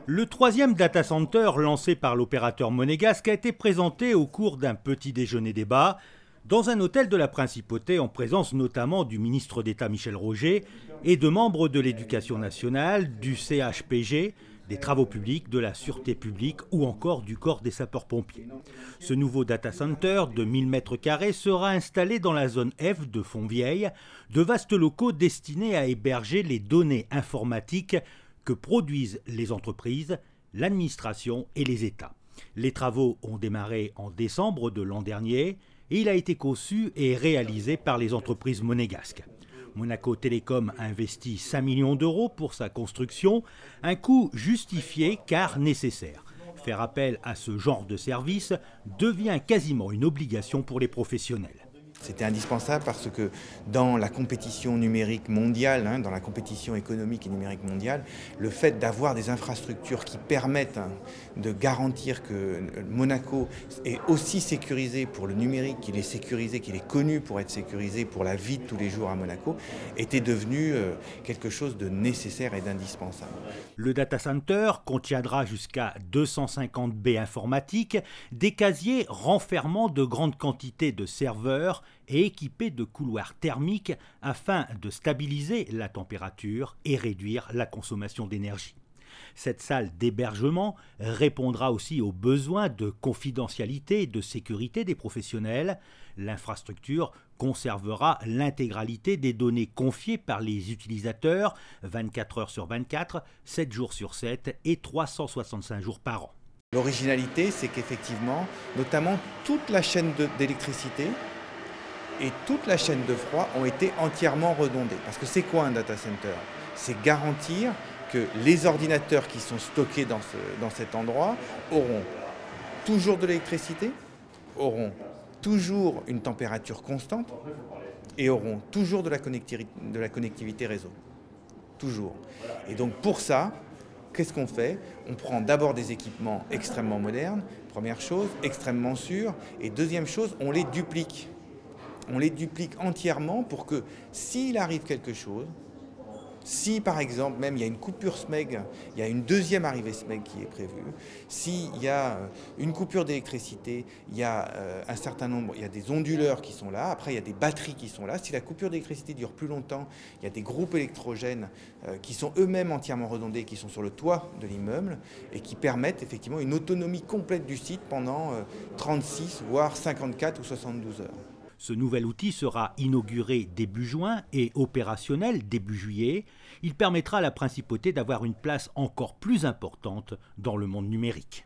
Le troisième data center lancé par l'opérateur monégasque a été présenté au cours d'un petit déjeuner débat dans un hôtel de la Principauté en présence notamment du ministre d'État Michel Roger et de membres de l'Éducation nationale, du CHPG, des Travaux publics, de la Sûreté publique ou encore du Corps des sapeurs-pompiers. Ce nouveau data center de 1000 m² sera installé dans la zone F de Fontvieille, de vastes locaux destinés à héberger les données informatiques que produisent les entreprises, l'administration et les États. Les travaux ont démarré en décembre de l'an dernier et il a été conçu et réalisé par les entreprises monégasques. Monaco Télécom a investi 5 millions d'euros pour sa construction, un coût justifié car nécessaire. Faire appel à ce genre de service devient quasiment une obligation pour les professionnels. C'était indispensable parce que dans la compétition numérique mondiale, dans la compétition économique et numérique mondiale, le fait d'avoir des infrastructures qui permettent de garantir que Monaco est aussi sécurisé pour le numérique, qu'il est sécurisé, qu'il est connu pour être sécurisé pour la vie de tous les jours à Monaco, était devenu quelque chose de nécessaire et d'indispensable. Le data center contiendra jusqu'à 250 baies informatiques, des casiers renfermant de grandes quantités de serveurs et équipés de couloirs thermiques afin de stabiliser la température et réduire la consommation d'énergie. Cette salle d'hébergement répondra aussi aux besoins de confidentialité et de sécurité des professionnels. L'infrastructure conservera l'intégralité des données confiées par les utilisateurs 24 heures sur 24, 7 jours sur 7 et 365 jours par an. L'originalité, c'est qu'effectivement, notamment toute la chaîne d'électricité et toute la chaîne de froid ont été entièrement redondées. Parce que c'est quoi un data center? C'est garantir que les ordinateurs qui sont stockés dans cet endroit auront toujours de l'électricité, auront toujours une température constante et auront toujours de la connectivité réseau. Toujours. Et donc pour ça, qu'est-ce qu'on fait? On prend d'abord des équipements extrêmement modernes, première chose, extrêmement sûrs, et deuxième chose, on les duplique. On les duplique entièrement pour que s'il arrive quelque chose, si par exemple même il y a une coupure SMEG, il y a une deuxième arrivée SMEG qui est prévue, s'il y a une coupure d'électricité, il y a un certain nombre, il y a des onduleurs qui sont là, après il y a des batteries qui sont là, si la coupure d'électricité dure plus longtemps, il y a des groupes électrogènes qui sont eux-mêmes entièrement redondés, qui sont sur le toit de l'immeuble et qui permettent effectivement une autonomie complète du site pendant 36 voire 54 ou 72 heures. Ce nouvel outil sera inauguré début juin et opérationnel début juillet. Il permettra à la Principauté d'avoir une place encore plus importante dans le monde numérique.